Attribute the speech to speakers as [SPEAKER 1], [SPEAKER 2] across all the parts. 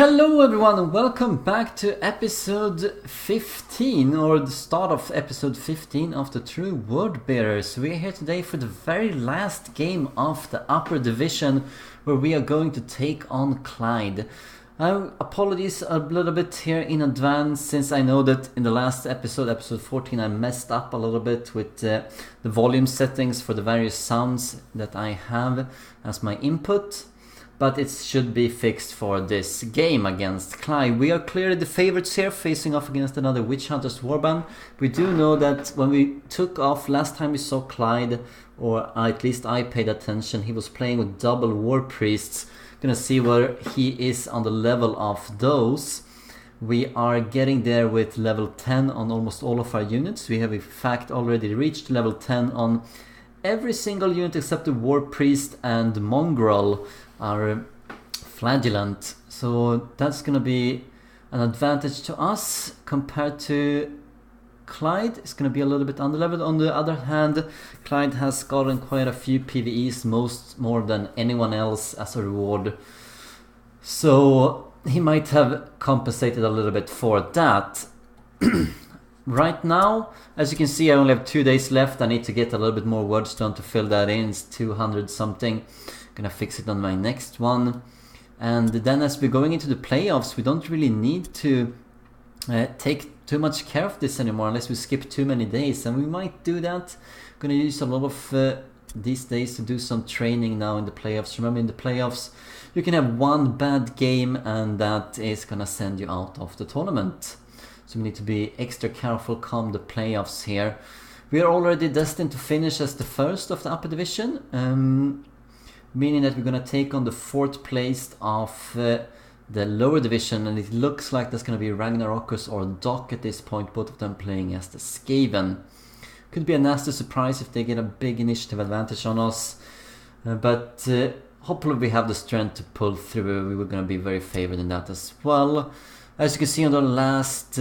[SPEAKER 1] Hello everyone and welcome back to episode 15, or the start of episode 15 of the True Wordbearers. We're here today for the very last game of the upper division, where we are going to take on Klajd. Apologies a little bit here in advance, since I know that in the last episode, episode 14, I messed up a little bit with the volume settings for the various sounds that I have as my input. But it should be fixed for this game against Klajd. We are clearly the favorites here, facing off against another Witch Hunters warband. We do know that when we took off last time we saw Klajd, or at least I paid attention, he was playing with double war priests. Gonna see where he is on the level of those. We are getting there with level 10 on almost all of our units. We have in fact already reached level 10 on every single unit except the war priest and mongrel, our flagellant. So that's gonna be an advantage to us compared to Klajd. It's gonna be a little bit underleveled. On the other hand, Klajd has gotten quite a few PvEs, more than anyone else as a reward. So he might have compensated a little bit for that. Right now, as you can see, I only have 2 days left. I need to get a little bit more words done to fill that in. It's 200 something. Gonna fix it on my next one. And then as we're going into the playoffs, we don't really need to take too much care of this anymore unless we skip too many days, and we might do that. Gonna use a lot of these days to do some training now in the playoffs. Remember, in the playoffs you can have one bad game and that is gonna send you out of the tournament. So we need to be extra careful come the playoffs here. We are already destined to finish as the first of the upper division, meaning that we're gonna take on the 4th place of the lower division, and it looks like there's gonna be Ragnarokus or Doc at this point, both of them playing as the Skaven. Could be a nasty surprise if they get a big initiative advantage on us, but hopefully we have the strength to pull through. We were gonna be very favored in that as well. As you can see on the last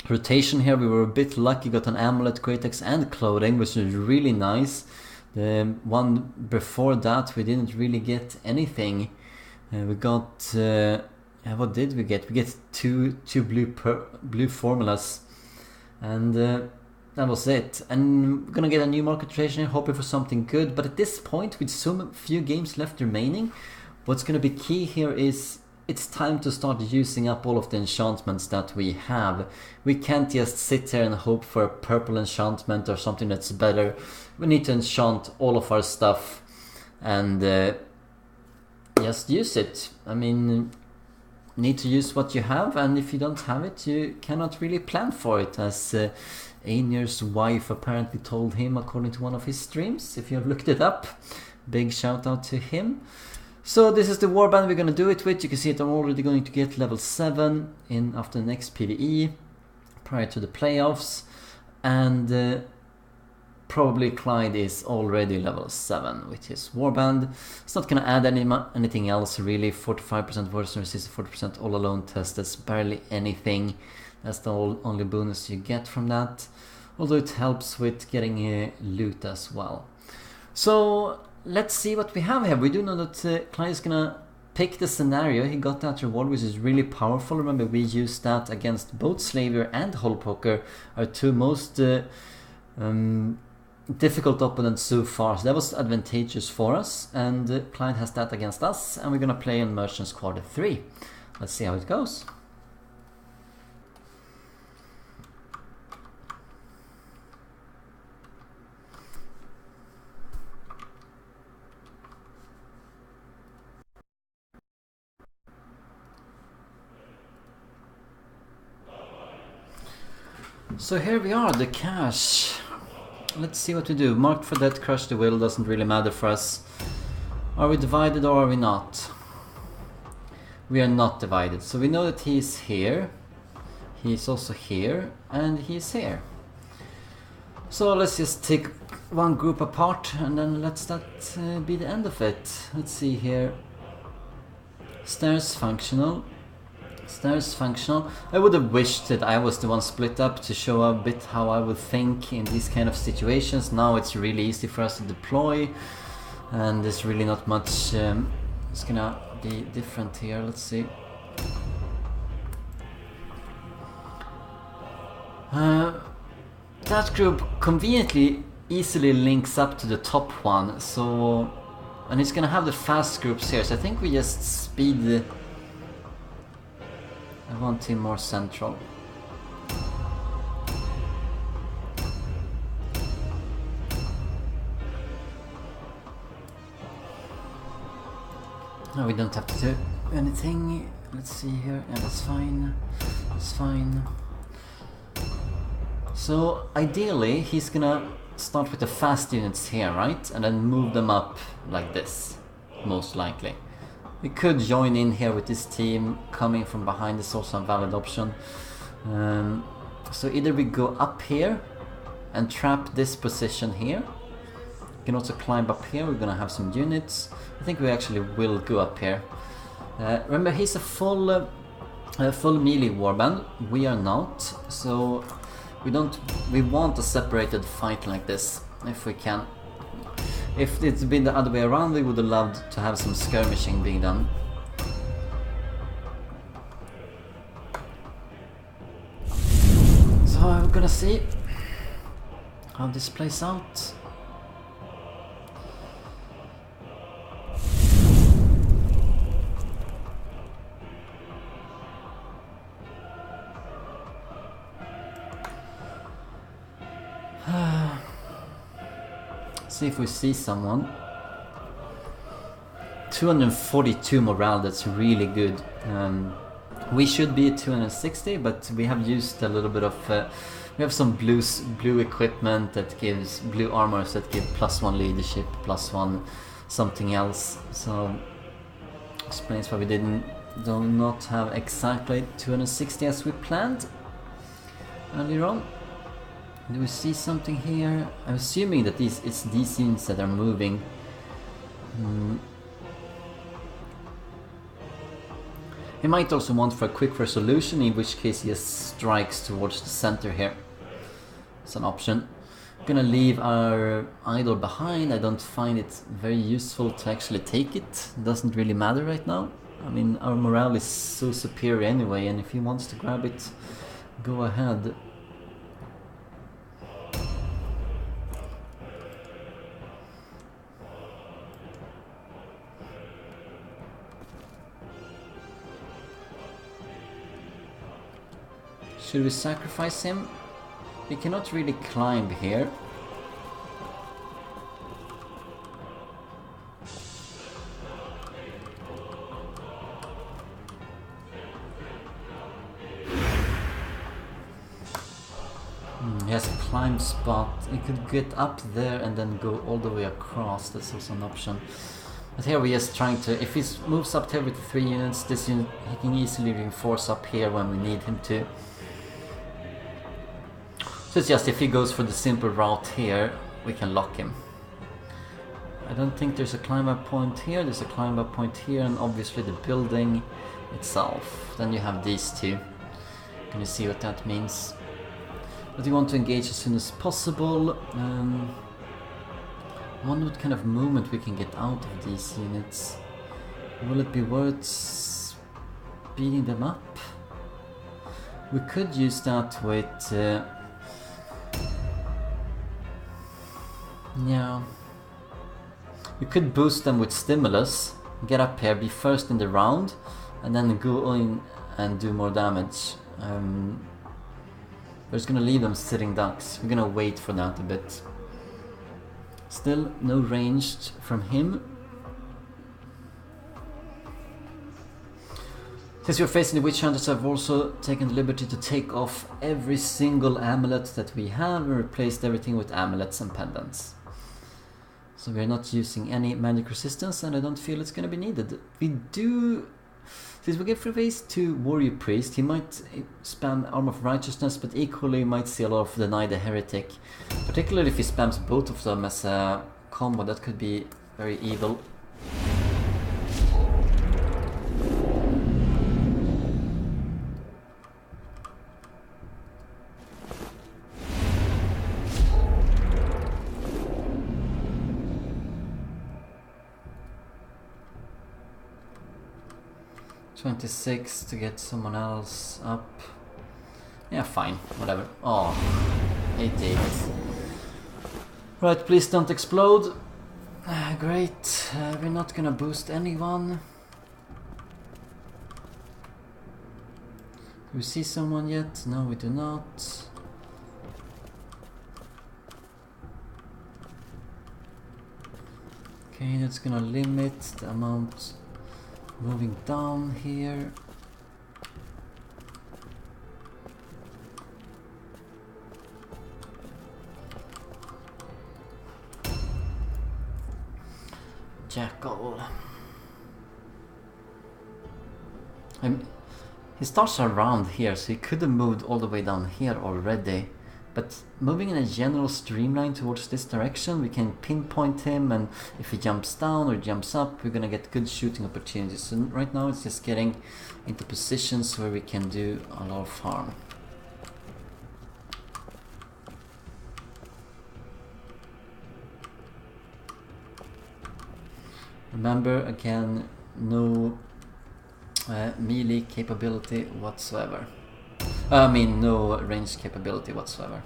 [SPEAKER 1] rotation here, we were a bit lucky, got an amulet, greatex and clothing, which is really nice. The one before that we didn't really get anything. We got what did we get? We get two blue formulas, and that was it. And we're gonna get a new market rotation here, hoping for something good. But at this point, with so few games left remaining, what's gonna be key here is it's time to start using up all of the enchantments that we have. We can't just sit here and hope for a purple enchantment or something that's better. We need to enchant all of our stuff and just use it. I mean, need to use what you have, and if you don't have it, you cannot really plan for it, as Ainir's wife apparently told him, according to one of his streams. If you have looked it up, big shout out to him. So this is the warband we're gonna do it with. You can see that I'm already going to get level 7 in after the next PvE prior to the playoffs, and probably Klajd is already level 7 with his warband. It's not gonna add anything else really. 45% versus resist, 40% all alone test. That's barely anything. That's the only bonus you get from that. Although it helps with getting loot as well. So let's see what we have here. We do know that Klajd is gonna pick the scenario. He got that reward, which is really powerful. Remember, we used that against both Slavier and Hullpoker, our two most difficult opponents so far. So that was advantageous for us, and Klajd has that against us, and we're gonna play on Merchants Quarter 3. Let's see how it goes. So here we are, the cash. Let's see what we do. Marked for death, crush the will, doesn't really matter for us. Are we divided or are we not? We are not divided. So we know that he's here. He's also here, and he's here. So let's just take one group apart, and then let that be the end of it. Let's see here. Stairs functional. Stairs functional. I would have wished that I was the one split up to show a bit how I would think in these kind of situations. Now it's really easy for us to deploy, and there's really not much it's gonna be different here. Let's see. That group conveniently easily links up to the top one, so... And it's gonna have the fast groups here, so I think we just speed... I want him more central. No, we don't have to do anything. Let's see here. Yeah, that's fine. That's fine. So ideally he's gonna start with the fast units here, right? And then move them up like this, most likely. We could join in here with this team coming from behind. Is also a valid option. So either we go up here and trap this position here. We can also climb up here. We're gonna have some units. I think we actually will go up here. Remember, he's a full melee warband. We are not, so we want a separated fight like this if we can. If it's been the other way around, we would have loved to have some skirmishing being done. So we're gonna see how this plays out. See if we see someone. 242 morale, that's really good. We should be at 260, but we have used a little bit of... we have some blue equipment that gives... blue armors that give +1 leadership, +1 something else. So explains why we do not have exactly 260 as we planned earlier on. Do we see something here? I'm assuming that it's these units that are moving. He might also want for a quick resolution, in which case he just strikes towards the center here. It's an option. I'm gonna leave our idol behind. I don't find it very useful to actually take it. It doesn't really matter right now. I mean, our morale is so superior anyway, and if he wants to grab it, go ahead. Should we sacrifice him? We cannot really climb here. He has a climb spot. He could get up there and then go all the way across. That's also an option. But here we're just trying to... If he moves up here with 3 units, this unit he can easily reinforce up here when we need him to. So it's just if he goes for the simple route here, we can lock him. I don't think there's a climb up point here. There's a climb up point here, and obviously the building itself. Then you have these two. Can you see what that means? But we want to engage as soon as possible. I wonder what kind of movement we can get out of these units. Will it be worth speeding them up? We could use that with... yeah. You could boost them with stimulus, get up here, be first in the round, and then go in and do more damage. We're just gonna leave them sitting ducks. We're gonna wait for that a bit. Still no ranged from him. Since we're facing the witch hunters, I've also taken the liberty to take off every single amulet that we have and replaced everything with amulets and pendants. So we're not using any magic resistance, and I don't feel it's going to be needed. We do... Since we get free phase to Warrior Priest, he might spam Arm of Righteousness, but equally might see a lot of Deny the Heretic. Particularly if he spams both of them as a combo, that could be very evil. $26 to get someone else up. Yeah, fine, whatever. Oh, 88. Right, please don't explode. Great, we're not gonna boost anyone. Do we see someone yet? No, we do not. Okay, that's gonna limit the amount moving down here. Jackal. He starts around here, so he could have moved all the way down here already. But moving in a general streamline towards this direction, we can pinpoint him, and if he jumps down or jumps up, we're gonna get good shooting opportunities. So right now it's just getting into positions where we can do a lot of harm. Remember, again, no melee capability whatsoever. I mean, no range capability whatsoever.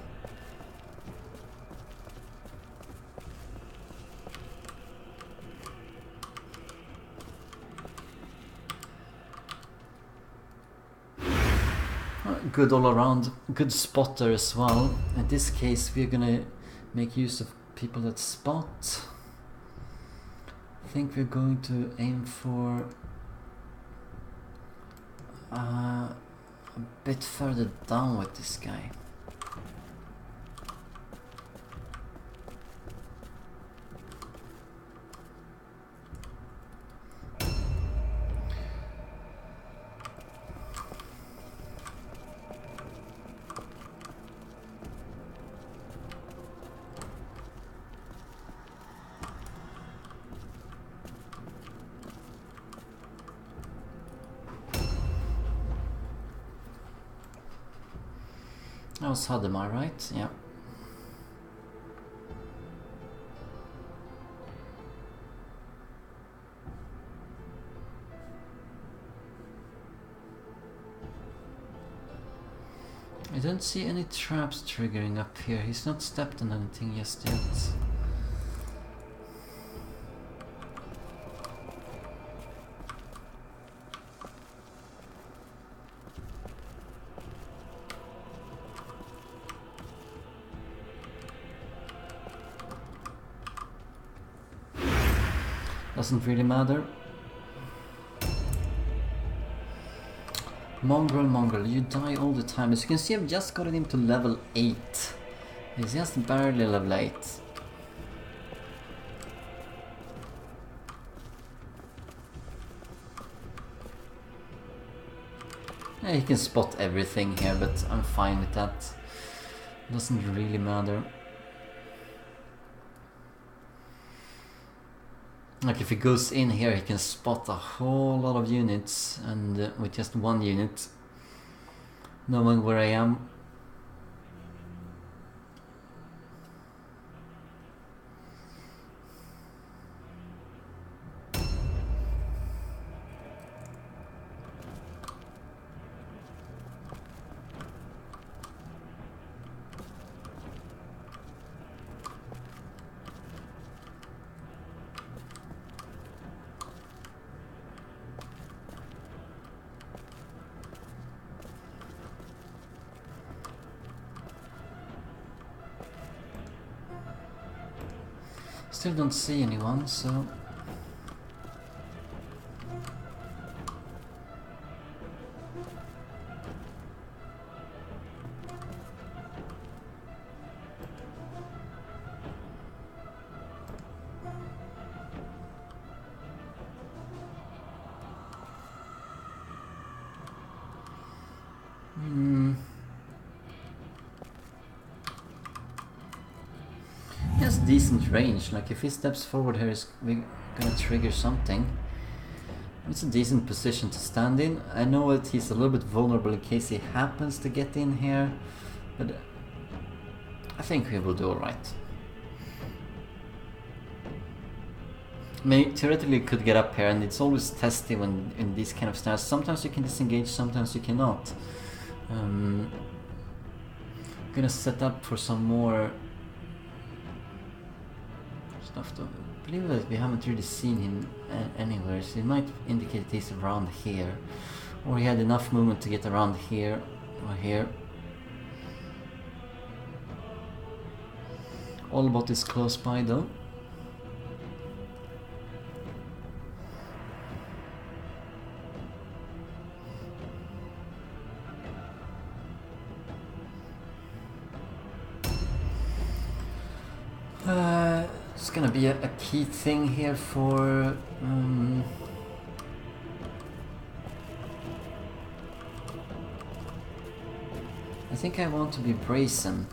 [SPEAKER 1] Good all around, good spotter as well. In this case, we're gonna make use of people that spot. I think we're going to aim for a bit further down with this guy. That was Hadamar, right? Yeah. I don't see any traps triggering up here. He's not stepped on anything just yet. Doesn't really matter. Mongrel, you die all the time. As you can see, I've just gotten him to level 8. He's just barely level 8. Yeah, he can spot everything here, but I'm fine with that. Doesn't really matter. Like if he goes in here, he can spot a whole lot of units, and with just one unit, knowing where I am. Still don't see anyone, so... decent range. Like if he steps forward here, we're gonna trigger something. It's a decent position to stand in. I know that he's a little bit vulnerable in case he happens to get in here, but I think we will do alright. I mean, theoretically you could get up here, and it's always testy when in these kind of stairs. Sometimes you can disengage, sometimes you cannot. Gonna set up for some more stuff though. I believe that we haven't really seen him anywhere, so it might indicate he's around here. Or he had enough movement to get around here or here. All about is close by though. It's gonna be a key thing here for I think I want to be brazen.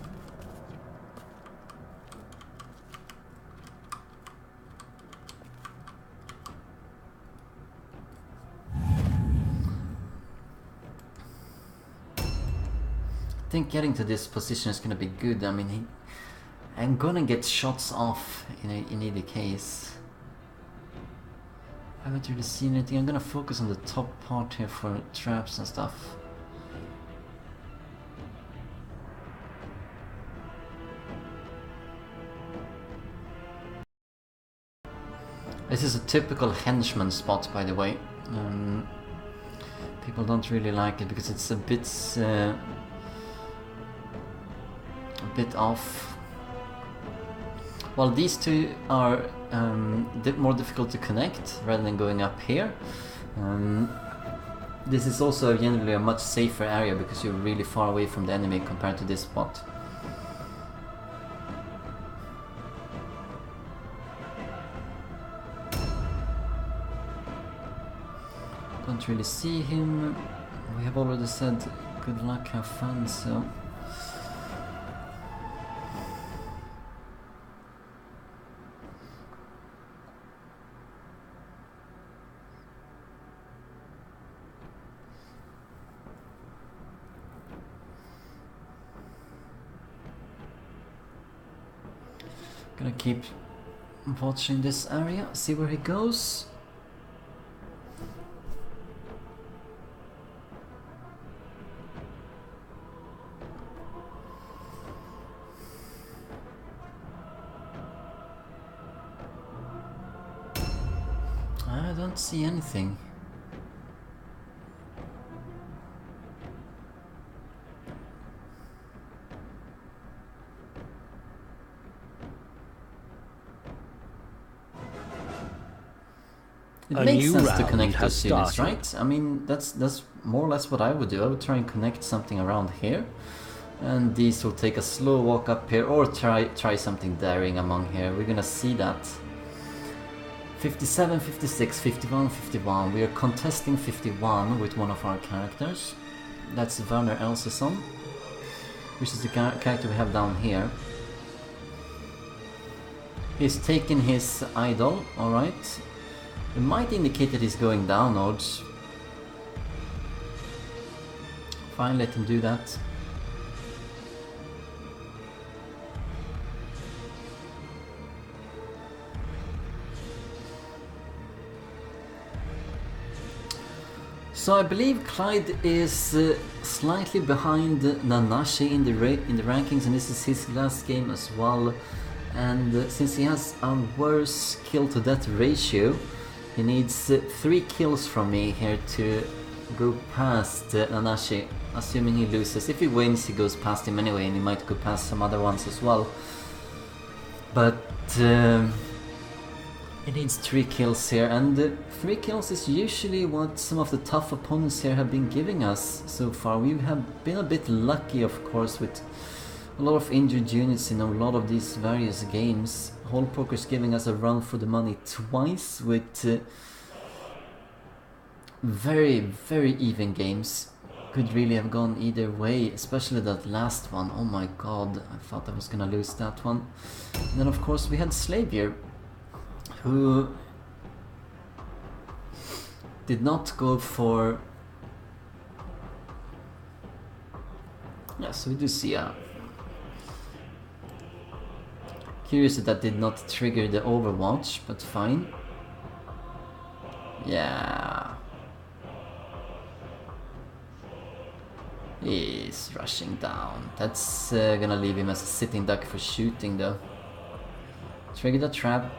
[SPEAKER 1] I think getting to this position is gonna be good. I mean, I'm gonna get shots off in either case. I haven't really seen anything. I'm gonna focus on the top part here for traps and stuff. This is a typical henchman spot, by the way. People don't really like it because it's a bit off. Well, these two are more difficult to connect rather than going up here. This is also generally a much safer area because you're really far away from the enemy compared to this spot. Don't really see him. We have already said good luck, have fun, so... Gonna keep watching this area, see where he goes. I don't see anything. It makes sense to connect those units, right? I mean, that's more or less what I would do. I would try and connect something around here, and these will take a slow walk up here, or try something daring among here. We're gonna see that. 57, 56, 51, 51. We are contesting 51 with one of our characters. That's Werner Elseson, which is the character we have down here. He's taken his idol, alright. It might indicate that he's going downwards. Fine, let him do that. So I believe Klajd is slightly behind Nanashi in the rankings, and this is his last game as well. And since he has a worse kill to death ratio, he needs 3 kills from me here to go past Nanashi, assuming he loses. If he wins, he goes past him anyway, and he might go past some other ones as well. But he needs 3 kills here, and 3 kills is usually what some of the tough opponents here have been giving us so far. We have been a bit lucky, of course, with a lot of injured units in a lot of these various games. Whole Poker's giving us a run for the money twice with very, very even games. Could really have gone either way, especially that last one. Oh my god, I thought I was gonna lose that one. And then of course we had Slavier, who did not go for... Yeah, so we do see a... Curious that did not trigger the Overwatch, but fine. Yeah. He's rushing down. That's gonna leave him as a sitting duck for shooting though. Trigger the trap.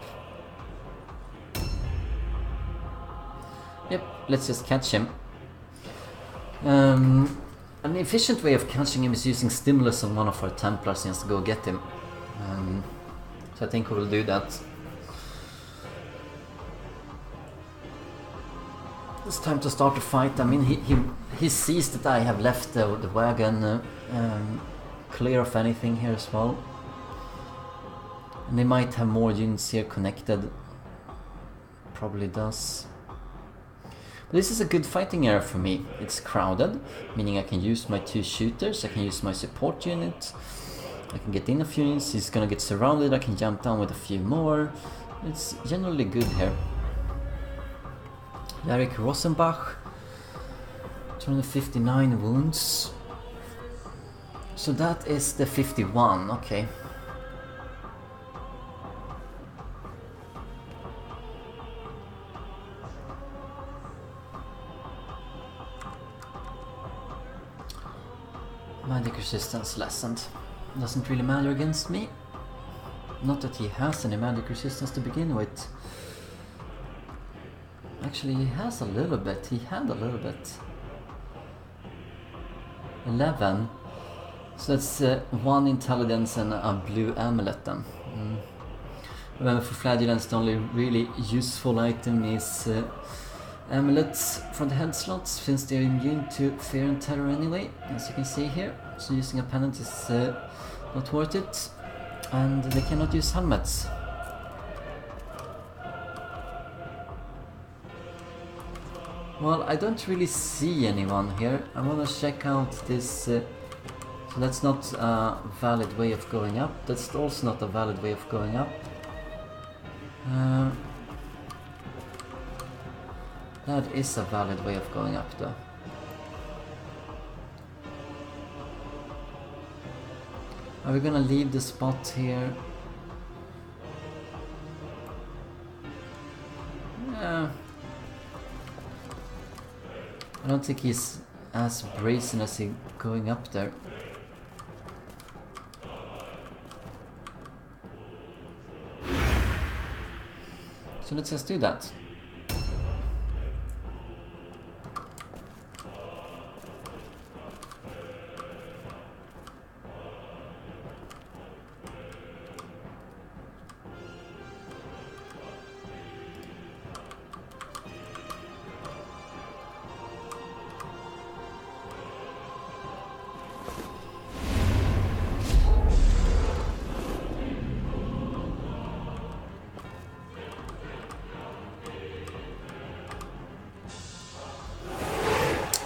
[SPEAKER 1] Yep, let's just catch him. An efficient way of catching him is using stimulus on one of our Templars and just go get him. So I think we will do that. It's time to start the fight. I mean, he sees that I have left the wagon clear of anything here as well. And they might have more units here connected. Probably does. But this is a good fighting area for me. It's crowded, meaning I can use my 2 shooters, I can use my support unit. I can get in a few units, he's gonna get surrounded, I can jump down with a few more. It's generally good here. Jarek Rosenbach, 259 wounds. So that is the 51, okay. Magic resistance lessened. Doesn't really matter against me. Not that he has any magic resistance to begin with. Actually, he has a little bit. He had a little bit. 11. So that's 1 intelligence and a blue amulet then. Remember, for flagellants the only really useful item is amulets from the head slots, since they're immune to fear and terror anyway, as you can see here. So using a pennant is not worth it. And they cannot use helmets. Well, I don't really see anyone here. I want to check out this. So that's not a valid way of going up. That's also not a valid way of going up. That is a valid way of going up though. Are we gonna leave the spot here? Yeah. I don't think he's as brazen as he going up there. So let's just do that.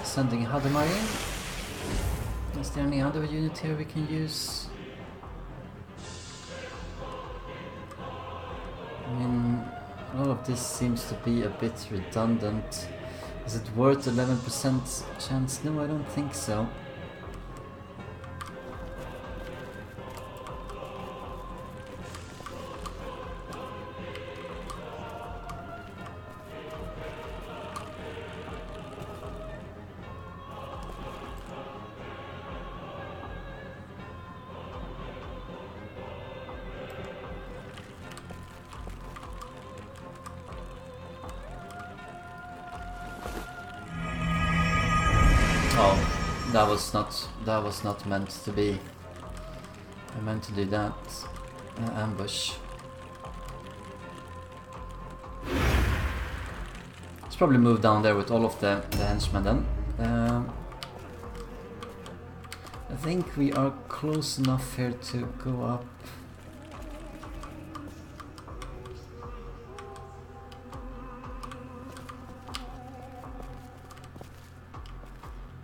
[SPEAKER 1] Sending Hadamar in. Is there any other unit here we can use? I mean, all of this seems to be a bit redundant. Is it worth 11% chance? No, I don't think so. Oh, that was not meant to be. I meant to do that. Ambush. Let's probably move down there with all of the henchmen then. I think we are close enough here to go up.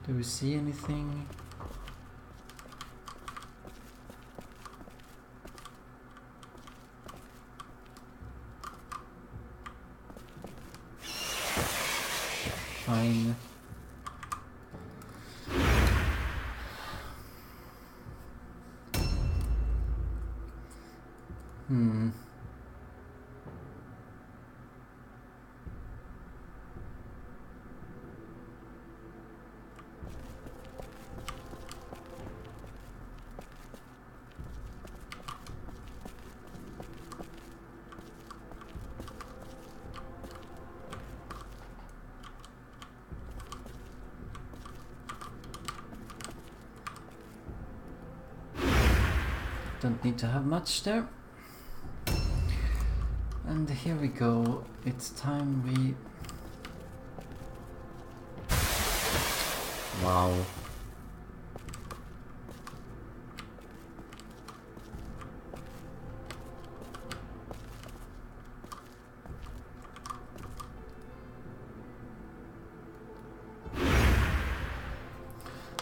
[SPEAKER 1] Do we see anything? Fine. don't need to have much there. And here we go. It's time we... Wow.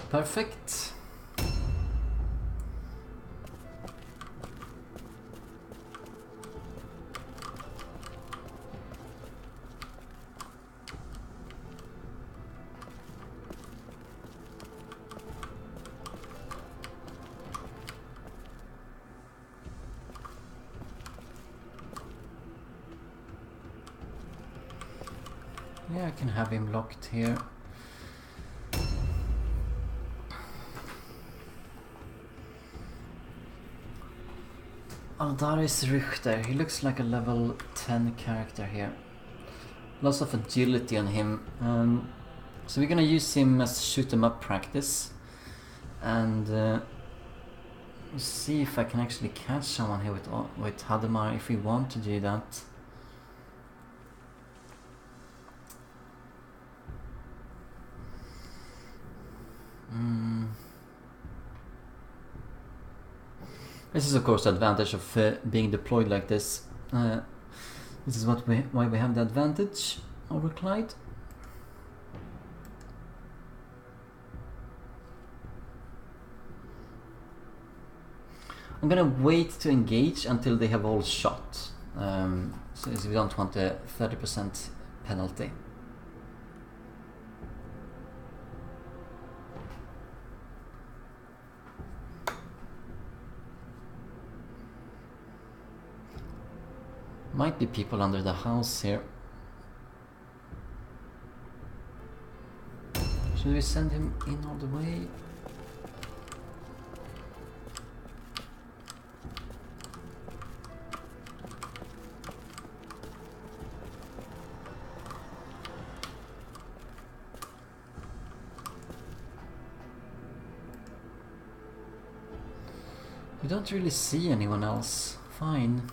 [SPEAKER 1] Perfect. Yeah, I can have him locked here. Aldaris Richter, he looks like a level 10 character here. Lots of agility on him. So we're gonna use him as shoot 'em up practice. And see if I can actually catch someone here with Hadamar if we want to do that. This is of course the advantage of being deployed like this. This is why we have the advantage over Klajd. I'm gonna wait to engage until they have all shot, so we don't want a 30% penalty. Might be people under the house here. Should we send him in all the way? We don't really see anyone else. Fine.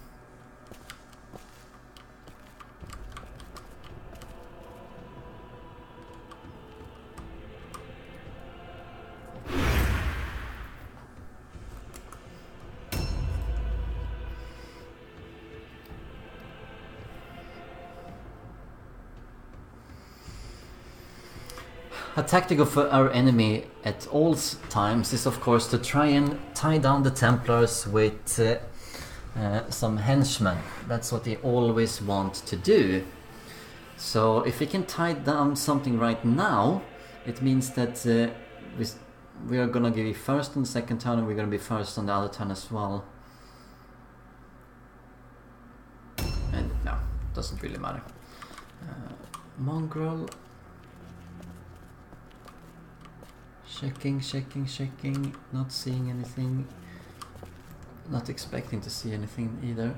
[SPEAKER 1] A tactic of our enemy at all times is of course to try and tie down the Templars with some henchmen. That's what they always want to do. So if we can tie down something right now, it means that we are gonna be first on the second turn, and we're gonna be first on the other turn as well. And no, doesn't really matter. Mongrel. Checking, not seeing anything. Not expecting to see anything either.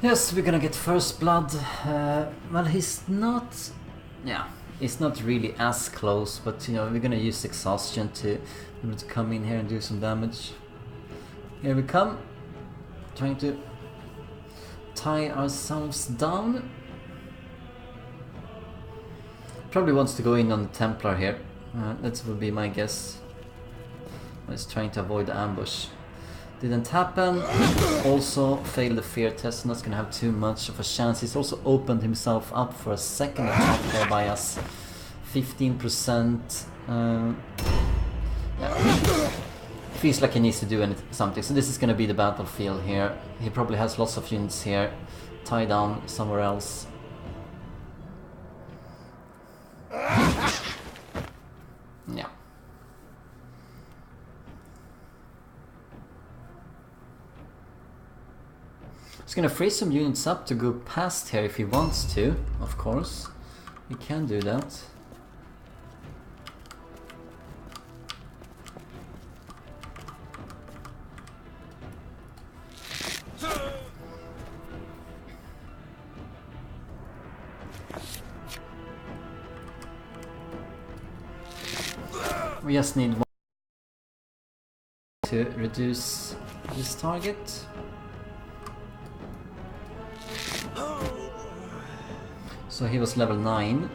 [SPEAKER 1] Yes, we're gonna get first blood. Well, he's not... Yeah, It's not really as close, but you know, we're gonna use exhaustion to come in here and do some damage. Here we come, trying to tie ourselves down. Probably wants to go in on the Templar here. That would be my guess. He's trying to avoid the ambush. Didn't happen. Also failed the fear test, not gonna have too much of a chance. He's also opened himself up for a second attack there by us. 15%. Yeah. Feels like he needs to do something. So this is gonna be the battlefield here. He probably has lots of units here. Tie down somewhere else. Yeah. He's gonna free some units up to go past here if he wants to, of course. He can do that. We just need one to reduce this target. So he was level 9.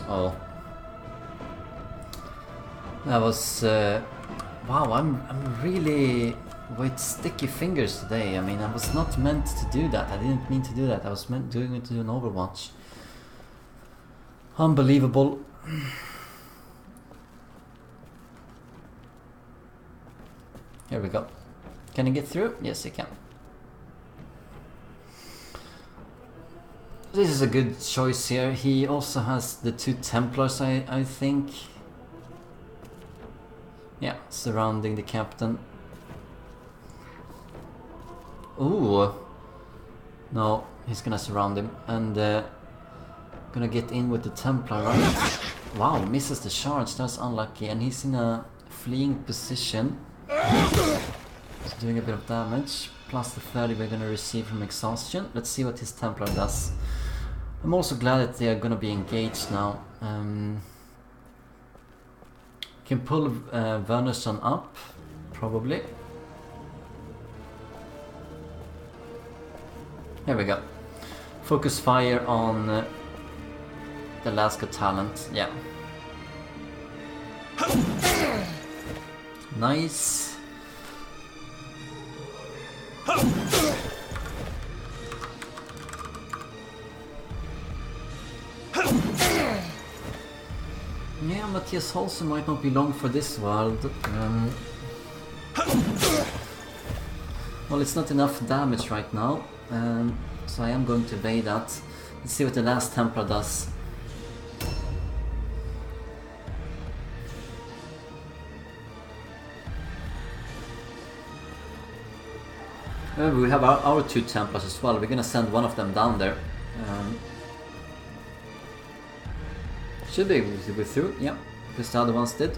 [SPEAKER 1] Oh, that was wow. I'm really with sticky fingers today. I mean, I was not meant to do that. I didn't mean to do that. I was meant doing it to do an Overwatch. Unbelievable. Here we go. Can he get through? Yes, he can. This is a good choice here. He also has the 2 Templars, I think. Yeah, surrounding the captain. Ooh. No, he's gonna surround him and gonna get in with the Templar, right? Wow, misses the charge. That's unlucky, and he's in a fleeing position. He's doing a bit of damage. Plus the 30 we're gonna receive from exhaustion. Let's see what his Templar does. I'm also glad that they are gonna be engaged now. Can pull Wernersson up, probably. There we go. Focus fire on the Alaska talent, yeah. Nice. Yeah, Matthias Holsen might not be long for this world. Well, it's not enough damage right now, so I am going to evade that. Let's see what the last Templar does. We have our 2 Templars as well. We're gonna send one of them down there. Should be able to go through, yeah, because the other ones did.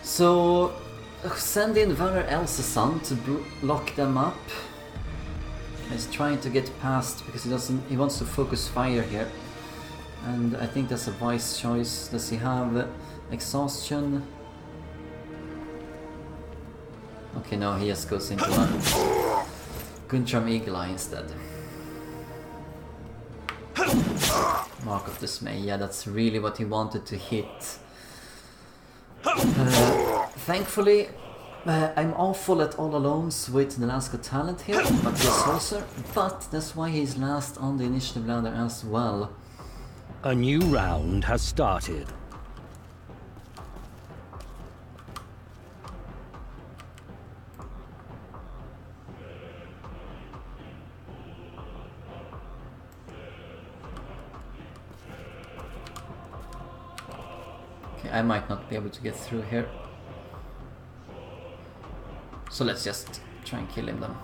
[SPEAKER 1] So send in Werner Elseson to block them up. He's trying to get past because he wants to focus fire here, and I think that's a wise choice. Does he have exhaustion? Okay, no, he just goes into a Guntram Eagle Eye instead. Mark of Dismay, yeah, that's really what he wanted to hit. Thankfully, I'm awful at all alones with the Alaska talent here, but that's why he's last on the initiative ladder as well.
[SPEAKER 2] A new round has started.
[SPEAKER 1] I might not be able to get through here. So let's just try and kill him then.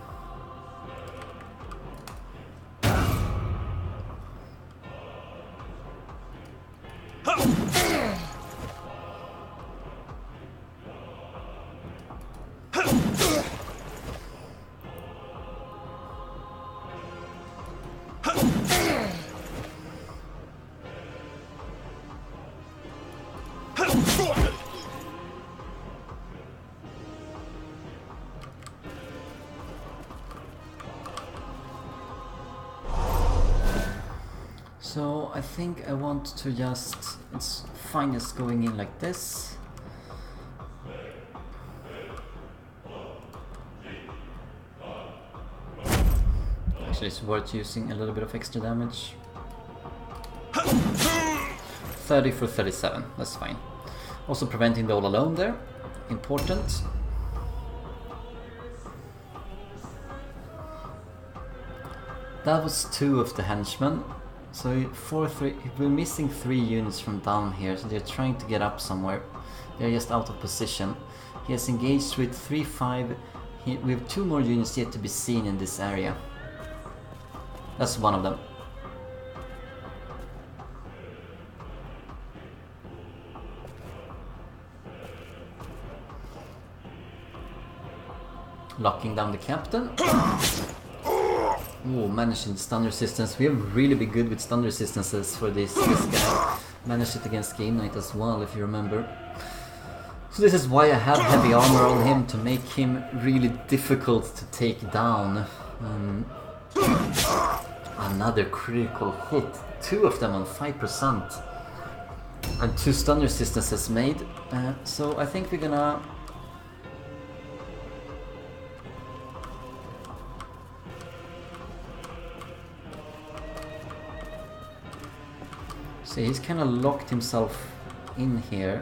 [SPEAKER 1] So I think I want to just, it's fine just going in like this. Actually it's worth using a little bit of extra damage. 30 for 37, that's fine. Also preventing the all alone there, important. That was 2 of the henchmen. So we're missing 3 units from down here, so they're trying to get up somewhere. They're just out of position. He has engaged with 3-5. We have 2 more units yet to be seen in this area. That's one of them. Locking down the captain. Oh, managing stun resistance. We have really been good with stun resistances for this guy. Managed it against Game Night as well, if you remember. So this is why I have heavy armor on him, to make him really difficult to take down. Another critical hit. 2 of them on 5%. And 2 stun resistances made. So I think we're gonna... See, he's kind of locked himself in here.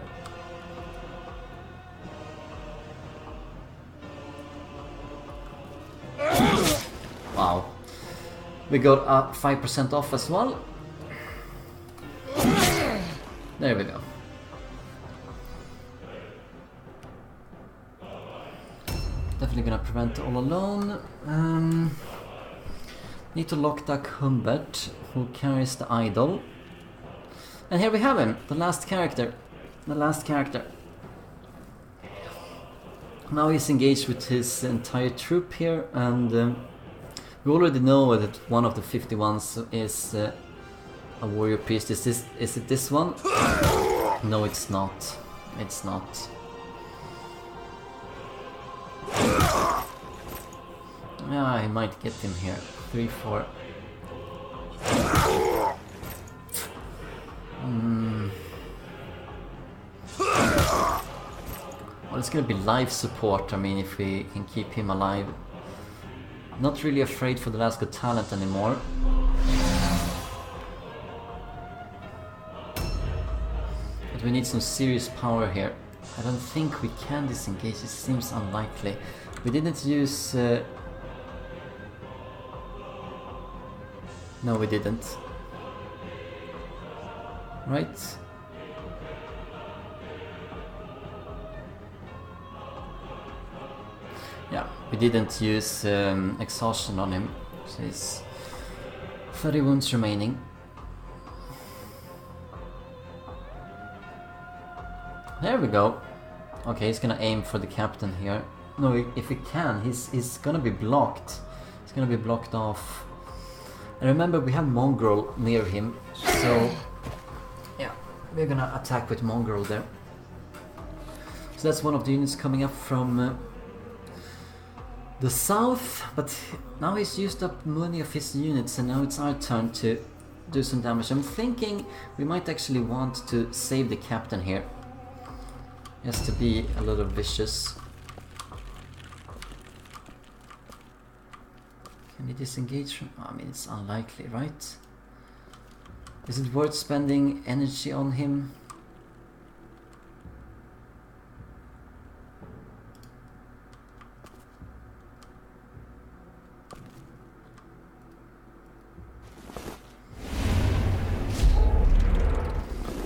[SPEAKER 1] Wow. We got 5% off as well. There we go. Definitely gonna prevent all alone. Need to lock that Humbert, who carries the idol. And here we have him, the last character. The last character. Now he's engaged with his entire troop here, and we already know that one of the 51s is a warrior priest. Is it this one? No, it's not. It's not. Yeah, I might get him here. 3-4. Well, it's gonna be life support, I mean, if we can keep him alive. Not really afraid for the last good talent anymore. But we need some serious power here. I don't think we can disengage, it seems unlikely. We didn't use... No, we didn't. Right? Yeah, we didn't use exhaustion on him, so he's 30 wounds remaining. There we go. Okay, he's gonna aim for the captain here. No, if he can, he's gonna be blocked. He's gonna be blocked off. And remember, we have Mongrel near him, so yeah, we're gonna attack with Mongrel there. So that's one of the units coming up from the south, but now he's used up many of his units, and now it's our turn to do some damage. I'm thinking we might actually want to save the captain here, just to be a little vicious. Can he disengage from... I mean, it's unlikely, right? Is it worth spending energy on him?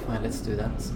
[SPEAKER 1] Well, let's do that.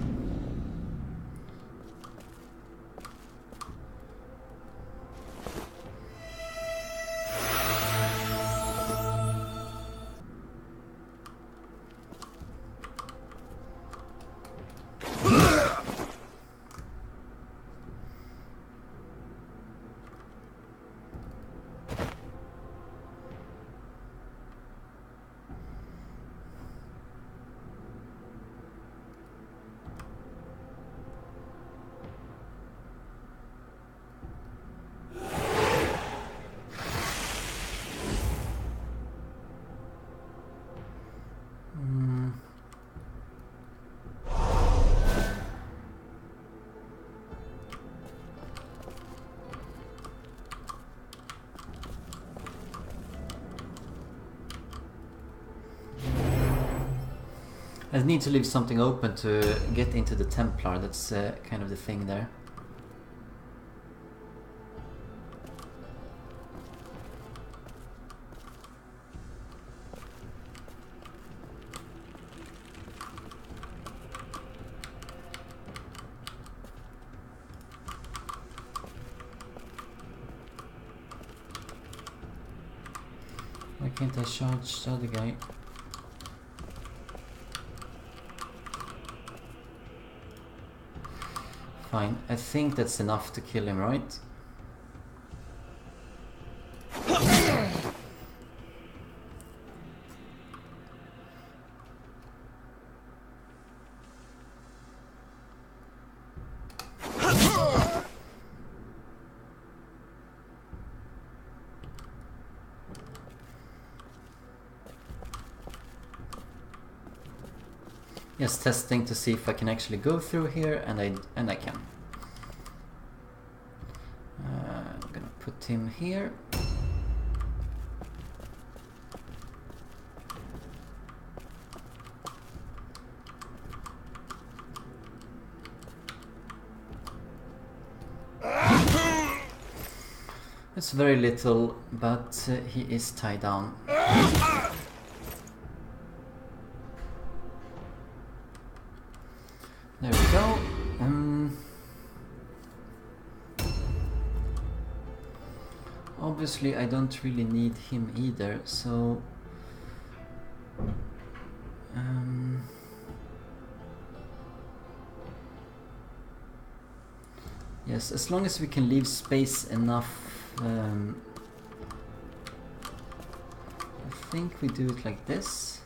[SPEAKER 1] I need to leave something open to get into the Templar, that's kind of the thing there. Why can't I charge the other guy? Fine, I think that's enough to kill him, right? Just testing to see if I can actually go through here, and I can. I'm gonna put him here. It's very little, but he is tied down. There we go. Obviously I don't really need him either, so yes, as long as we can leave space enough, I think we do it like this.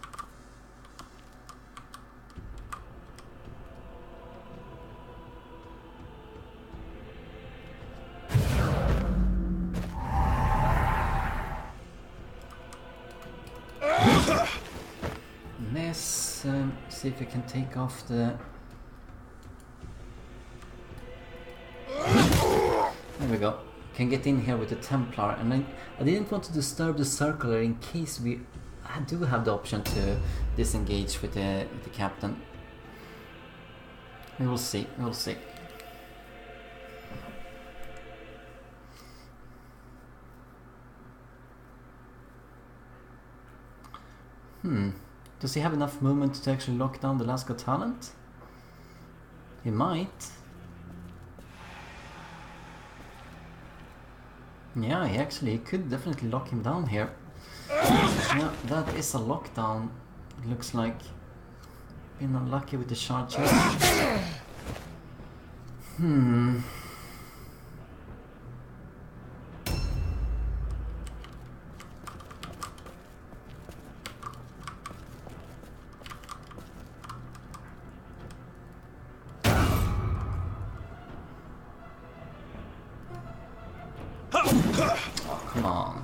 [SPEAKER 1] See if we can take off the... There we go. Can get in here with the Templar, and I didn't want to disturb the circular in case we do have the option to disengage with the captain. We will see, we will see. Does he have enough movement to actually lock down the Lasco talent? He might. Yeah, he could definitely lock him down here. Yeah, that is a lockdown. It looks like. Been unlucky with the charges. Come on.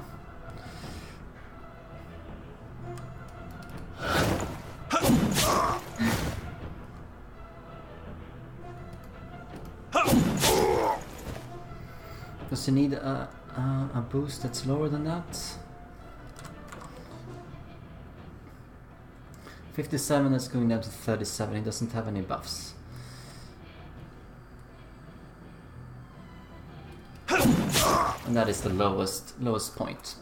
[SPEAKER 1] Does he need a boost that's lower than that? 57 is going down to 37. He doesn't have any buffs. And that is the lowest point.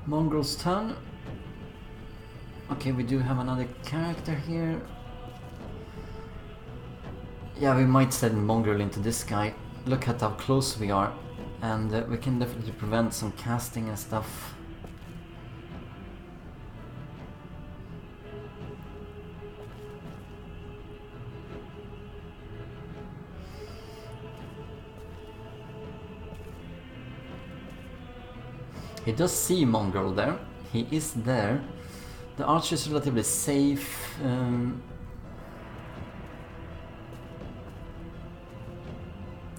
[SPEAKER 1] Mongrel's turn. Okay, we do have another character here. Yeah, we might send Mongrel into this guy. Look at how close we are, and we can definitely prevent some casting and stuff. He does see Mongrel there. He is there. The archer is relatively safe.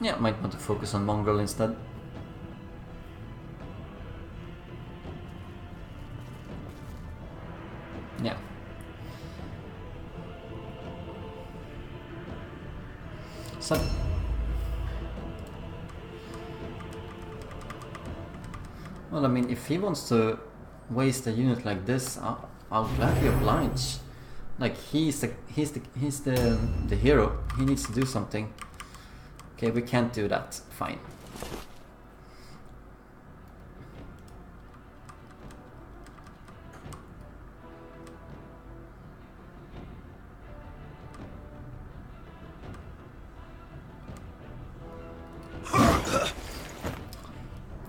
[SPEAKER 1] Yeah, might want to focus on Mongrel instead. Yeah. So Well, I mean, if he wants to waste a unit like this, I'll gladly oblige. Like he's the hero. He needs to do something. Okay, we can't do that. Fine.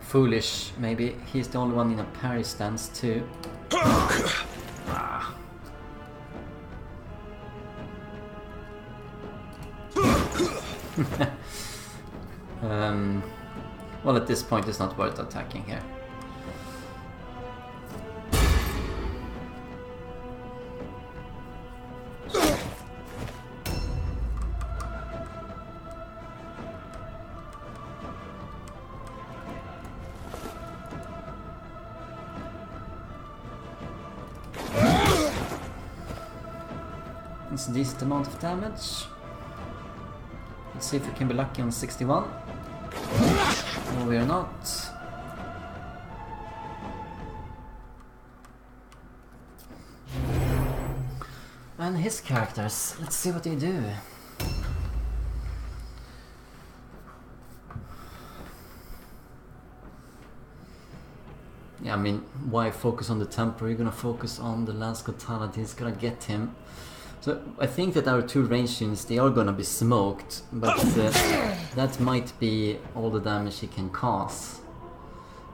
[SPEAKER 1] Foolish, maybe. He's the only one in a parry stance too. Well, at this point it's not worth attacking here. It's a decent amount of damage. Let's see if we can be lucky on 61. No, we are not. And his characters, let's see what they do. Yeah, I mean, why focus on the temper? You're gonna focus on the last fatality, it's gonna get him. So I think that our two range units, they are gonna be smoked, but that might be all the damage he can cause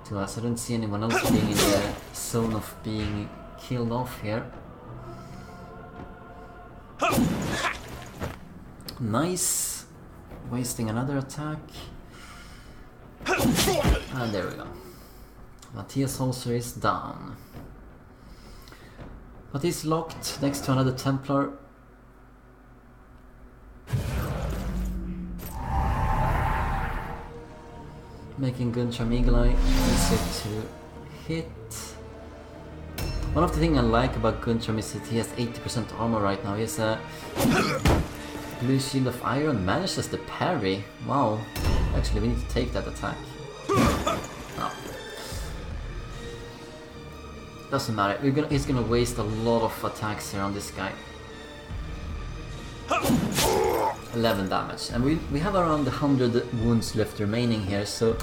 [SPEAKER 1] to us. I don't see anyone else being in the zone of being killed off here. Nice. Wasting another attack. And there we go. Matthias Holzer is down. But he's locked next to another Templar. Making Guncham Eagle-Eye easier to hit. One of the things I like about Guncham is that he has 80% armor right now. He has a blue shield of iron, manages the parry. Wow. Actually, we need to take that attack. No. Doesn't matter. He's gonna waste a lot of attacks here on this guy. 11 damage, and we have around 100 wounds left remaining here, so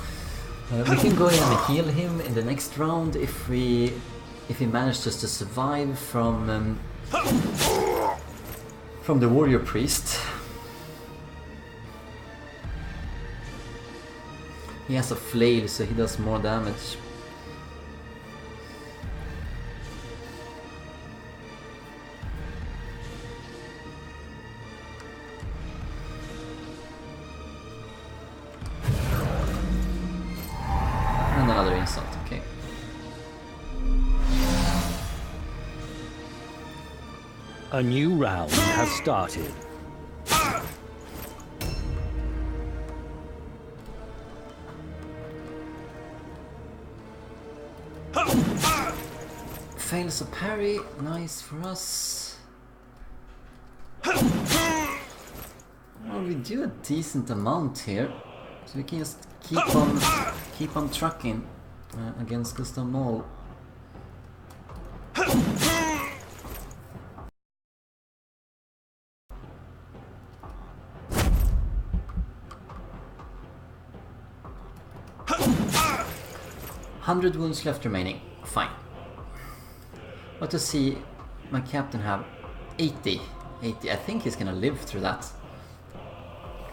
[SPEAKER 1] we can go ahead and heal him in the next round if he manages to survive from the warrior priest. He has a flail, so he does more damage. Okay.
[SPEAKER 2] A new round has started.
[SPEAKER 1] Fails a parry, nice for us. Well, we do a decent amount here, so we can just keep on trucking against Gustav Moll. $100 wounds left remaining. Fine. What does my captain have? 80. I think he's gonna live through that.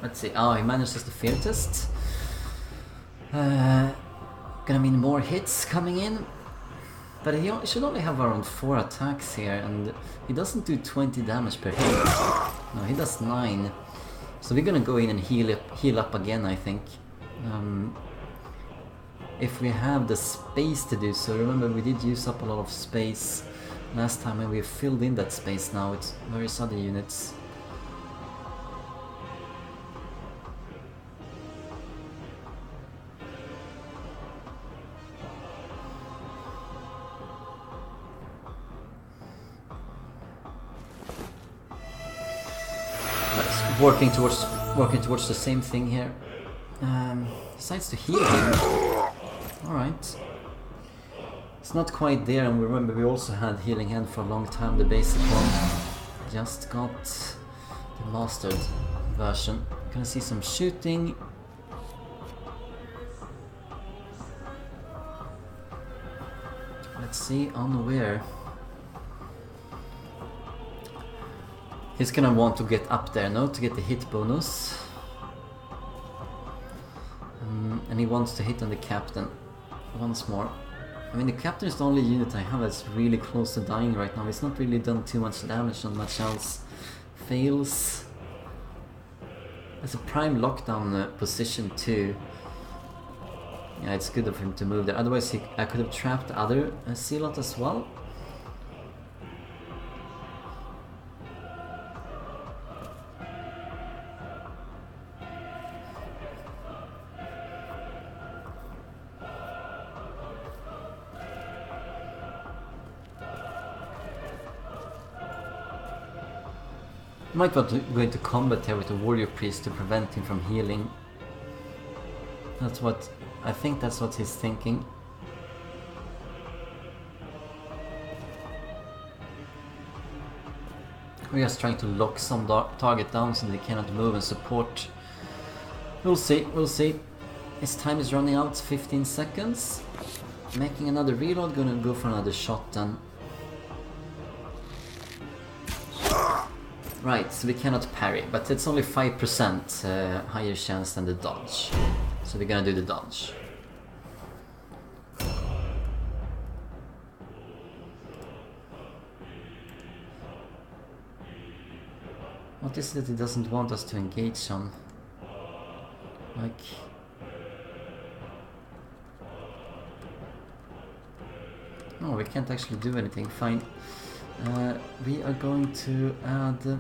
[SPEAKER 1] Let's see. Oh, he manages the fear test. Gonna mean more hits coming in. But he should only have around 4 attacks here, and he doesn't do 20 damage per hit. No, he does 9. So we're gonna go in and heal up again, I think. If we have the space to do so. Remember, we did use up a lot of space last time, and we've filled in that space now with various other units. Working towards the same thing here. Decides to heal him. Alright. It's not quite there, and remember we also had Healing Hand for a long time, the basic one. Just got the mastered version. Gonna see some shooting. Let's see on where. He's gonna want to get up there now to get the hit bonus. And he wants to hit on the captain once more. I mean, the captain is the only unit I have that's really close to dying right now. It's not really done too much damage, not much else fails. It's a prime lockdown position too. Yeah, it's good of him to move there. Otherwise, I could have trapped the other Zealot as well. Might want to go into combat here with the warrior priest to prevent him from healing. That's what I think. That's what he's thinking. We're just trying to lock some target down so they cannot move and support. We'll see. We'll see. His time is running out. 15 seconds. Making another reload. Gonna go for another shot then. Right, so we cannot parry, but it's only 5% higher chance than the dodge. So we're gonna do the dodge. What is it that he doesn't want us to engage on? Like... No, we can't actually do anything, fine. We are going to add...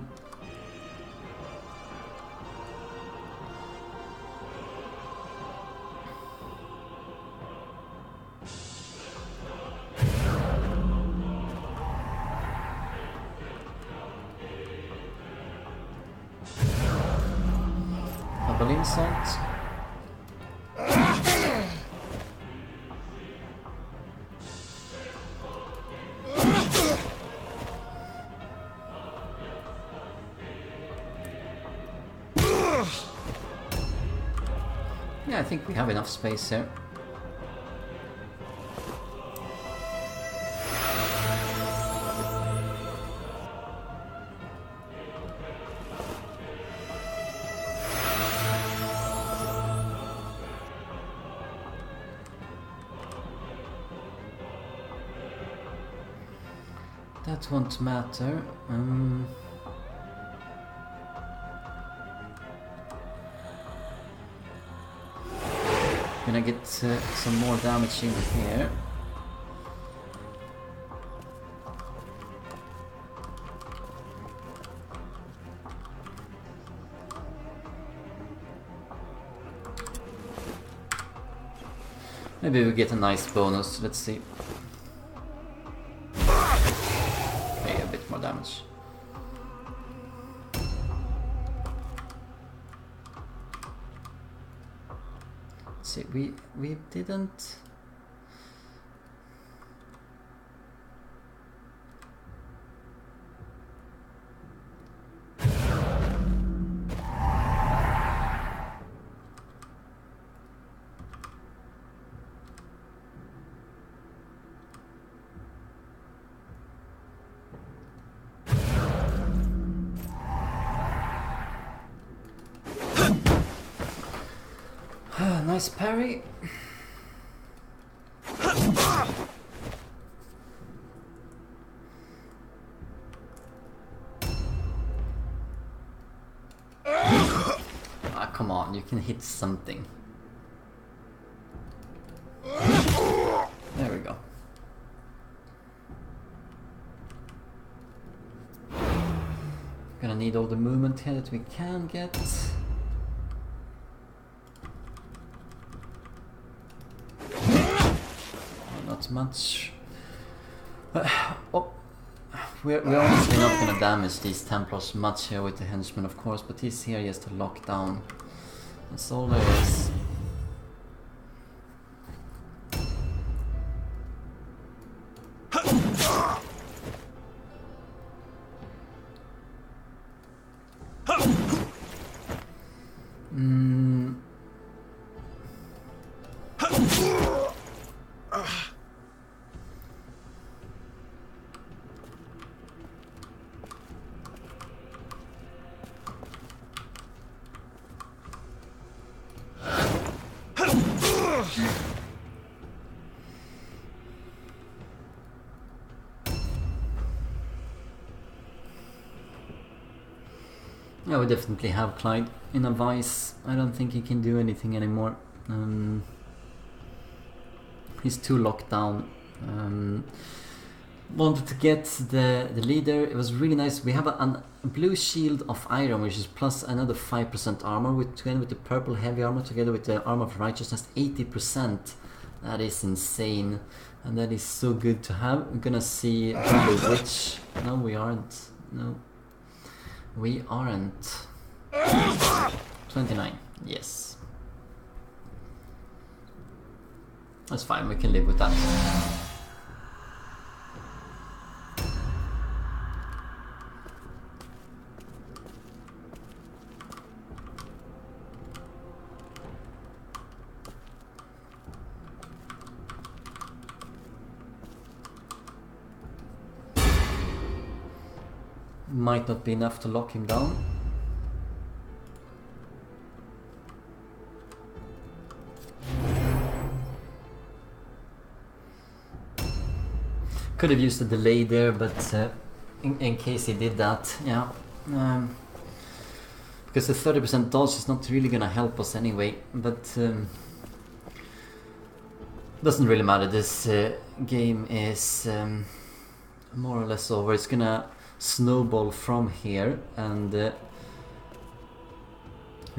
[SPEAKER 1] double insult. Yeah, I think we have enough space here. That won't matter. Gonna get some more damage in here. Maybe we get a nice bonus, let's see. Okay, a bit more damage. See, we didn't. Nice parry. Ah, come on, you can hit something. There we go. Gonna need all the movement here that we can get. Not much. Oh, we're honestly not gonna damage these Templars much here with the henchman, of course, but he's here just to lock down. That's all there is. Yeah, we definitely have Klajd in a vice. I don't think he can do anything anymore. He's too locked down. Wanted to get the leader. It was really nice. We have a blue shield of iron, which is plus another 5% armor, together with the purple heavy armor, together with the armor of righteousness, 80%. That is insane, and that is so good to have. We're gonna see the witch. No, we aren't. No, we aren't. 29. Yes, that's fine. We can live with that. Might not be enough to lock him down. Could have used a delay there, but in case he did that, yeah. Because the 30% dodge is not really gonna help us anyway, but doesn't really matter. This game is more or less over. It's gonna snowball from here, and we're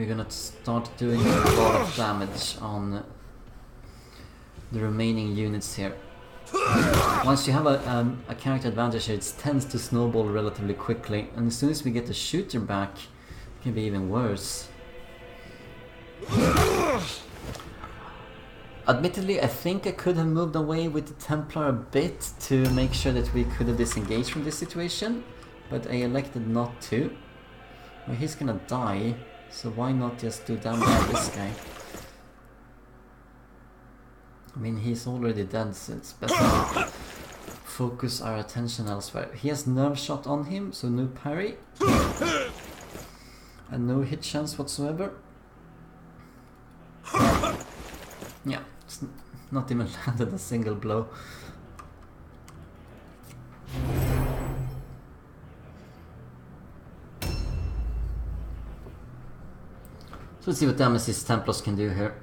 [SPEAKER 1] gonna start doing a lot of damage on the remaining units here. Once you have a character advantage here, it tends to snowball relatively quickly, and as soon as we get the shooter back, it can be even worse. Admittedly, I think I could have moved away with the Templar a bit to make sure that we could have disengaged from this situation, but I elected not to. Well, he's gonna die, so why not just do damage to this guy? I mean, he's already dead, so it's better to focus our attention elsewhere. He has nerve shot on him, so no parry. And no hit chance whatsoever. Yeah, it's not even landed a single blow. So let's see what damage these Templars can do here.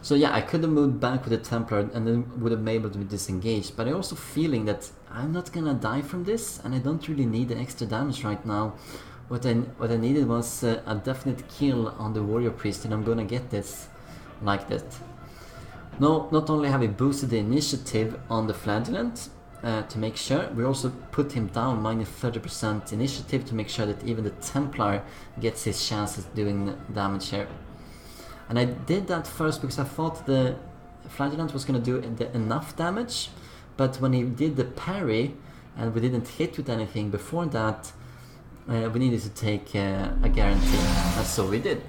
[SPEAKER 1] So yeah, I could have moved back with the Templar and then would have been able to be disengaged, but I'm also feeling that I'm not gonna die from this, and I don't really need the extra damage right now. What I needed was a definite kill on the Warrior Priest, and I'm gonna get this like that. No, not only have we boosted the initiative on the Flagellant to make sure, we also put him down minus 30% initiative to make sure that even the Templar gets his chance at doing damage here. And I did that first because I thought the Flagellant was going to do enough damage, but when he did the parry and we didn't hit with anything before that, we needed to take a guarantee, and so we did.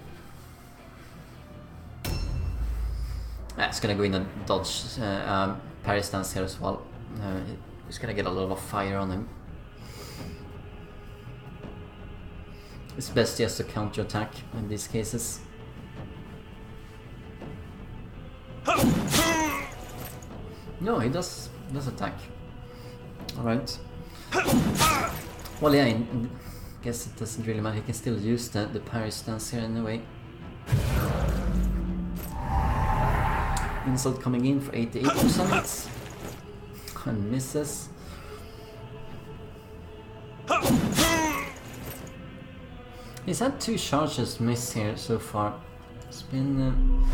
[SPEAKER 1] It's gonna go in a dodge parry stance here as well. He's gonna get a lot of fire on him. It's best just to counter attack in these cases. No, he does attack. Alright. Well, yeah, I guess it doesn't really matter. He can still use the parry stance here anyway. Insult coming in for 88% and misses. He's had 2 charges miss here so far. It's been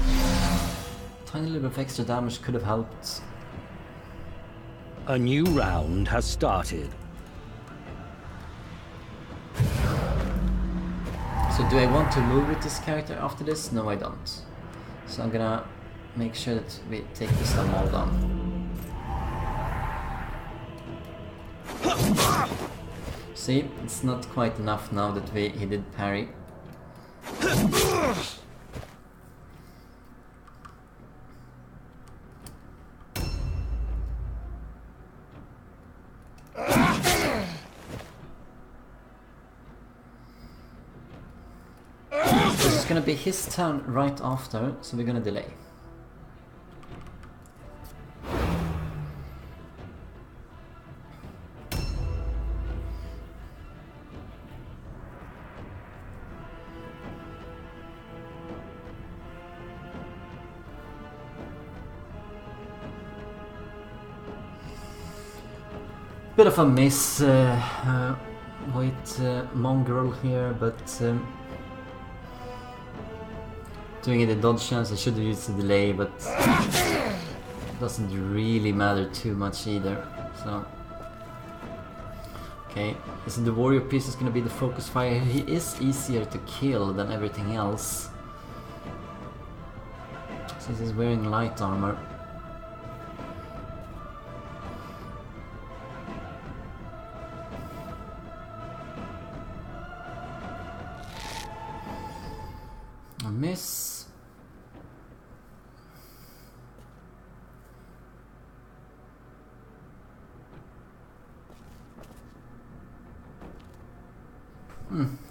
[SPEAKER 1] tiny little bit of extra damage could have helped.
[SPEAKER 2] A new round has started.
[SPEAKER 1] So do I want to move with this character after this? No, I don't. So I'm gonna make sure that we take this all down. See, it's not quite enough now that he did parry. gonna be his turn right after, so we're gonna delay. Bit of a miss with Mongrel here, but doing it in dodge chance. I should have used the delay, but it doesn't really matter too much either. So, okay, so the warrior piece is gonna be the focus fire. He is easier to kill than everything else, since he's wearing light armor. A miss.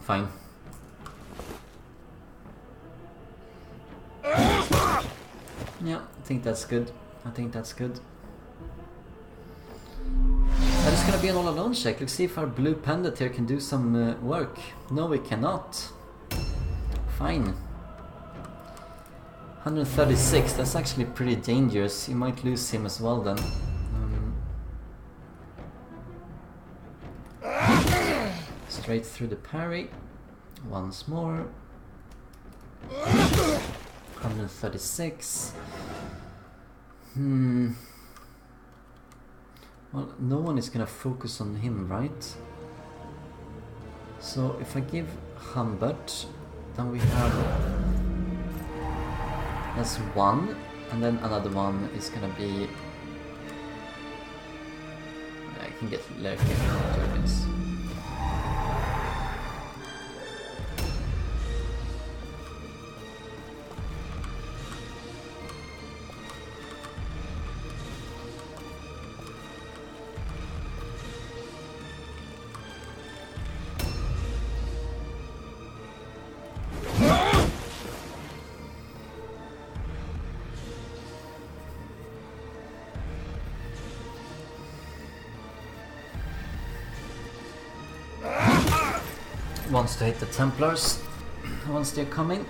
[SPEAKER 1] Fine. Yeah, I think that's good. I think that's good. That is gonna be an all alone check. Let's see if our blue pendant here can do some work. No, we cannot. Fine. 136, that's actually pretty dangerous. You might lose him as well then. Straight through the parry. Once more. 136. Well, no one is gonna focus on him, right? So if I give Humbert, then we have... That's one, and then another one is gonna be... I can get Lerky after this. Wants to hit the Templars once they're coming.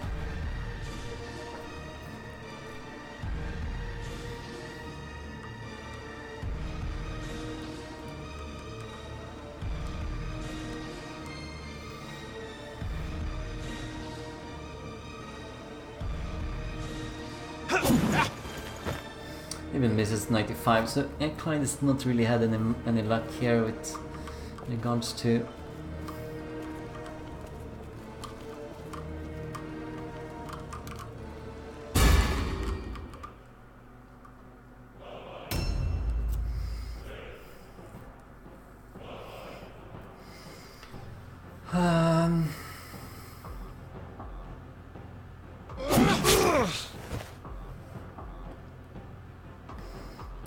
[SPEAKER 1] Even misses 95, so Klajd has not really had any luck here with regards to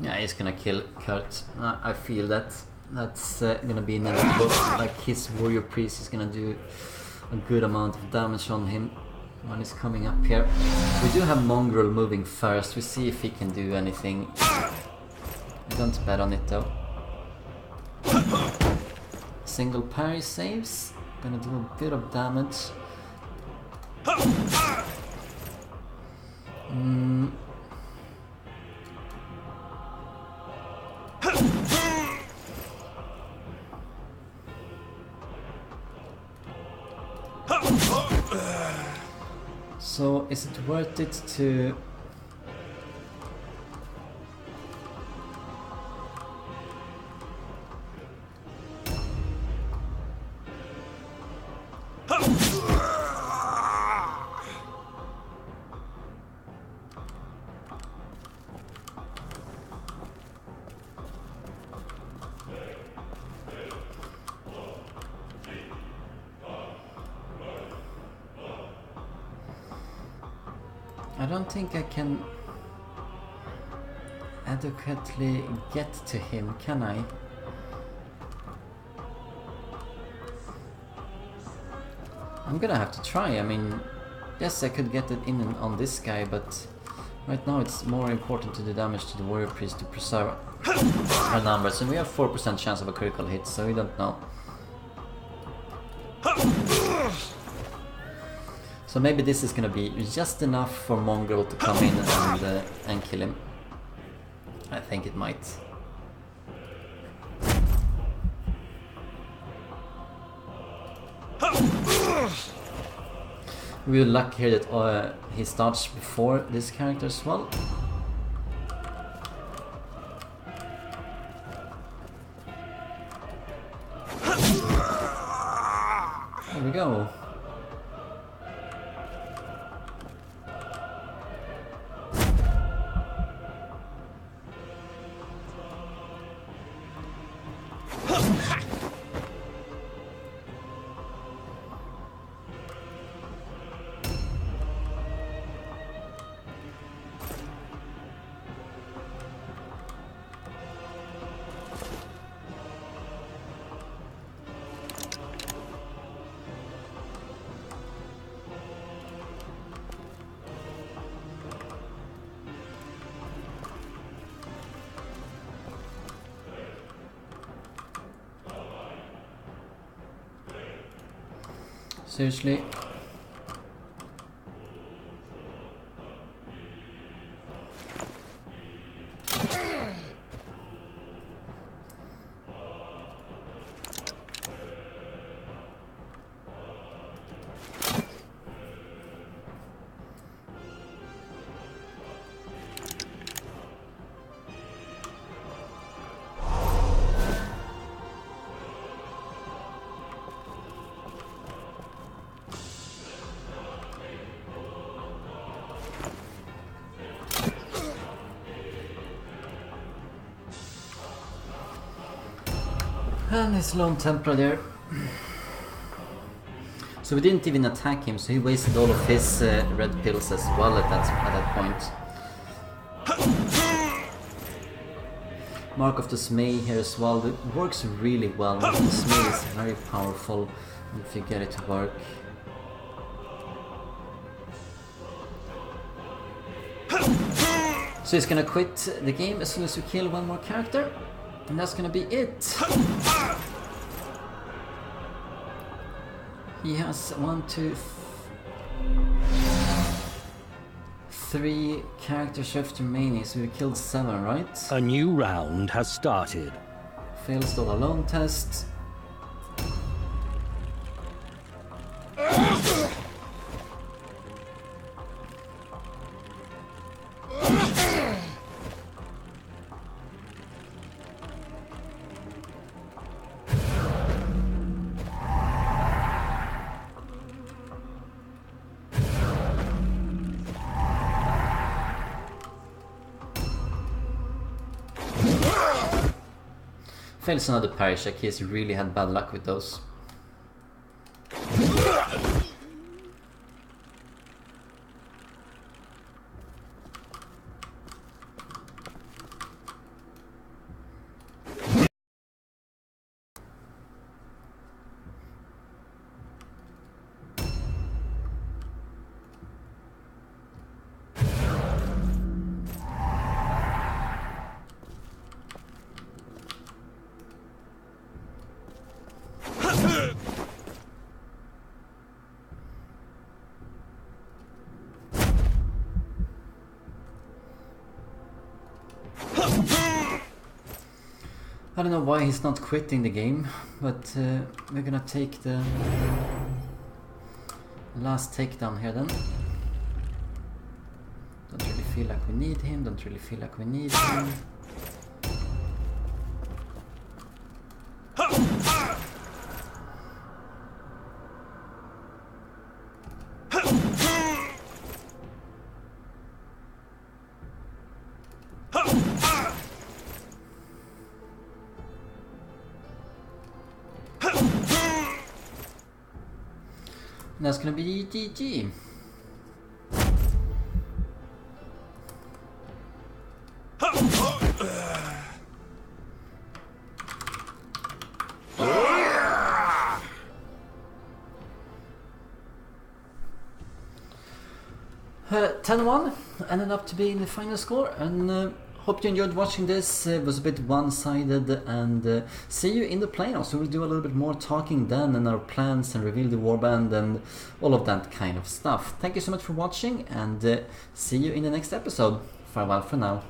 [SPEAKER 1] yeah, he's gonna kill Kurt. I feel that's gonna be inevitable. Like his warrior priest is gonna do a good amount of damage on him when he's coming up here. We do have Mongrel moving first. We see if he can do anything. Don't bet on it though. Single parry saves. Gonna do a bit of damage. So, is it worth it to... I don't think I can adequately get to him, can I? I'm gonna have to try. I mean, Yes, I could get it in on this guy, but right now it's more important to do damage to the warrior priest to preserve our numbers, and we have 4% chance of a critical hit, so we don't know. So maybe this is gonna be just enough for Mongrel to come in and kill him. I think it might. We were lucky here that he starts before this character as well. There we go. Seriously. And his lone Templar there. So we didn't even attack him, so he wasted all of his red pills as well at that point. Mark of the Smay here as well. It works really well. The Smay is very powerful if you get it to work. So he's gonna quit the game as soon as we kill one more character. And that's gonna be it. He has 3 characters left remaining, so we killed 7, right?
[SPEAKER 2] A new round has started.
[SPEAKER 1] Fails all alone test. Fails another parry check. He's really had bad luck with those. I don't know why he's not quitting the game, but we're gonna take the last takedown here then. Don't really feel like we need him, don't really feel like we need him. And that's gonna be GG. 10-1 ended up to be the final score, and hope you enjoyed watching this. It was a bit one-sided, and see you in the playoffs. We will do a little bit more talking then, and our plans, and reveal the warband, and all of that kind of stuff. Thank you so much for watching, and see you in the next episode. Farewell for now.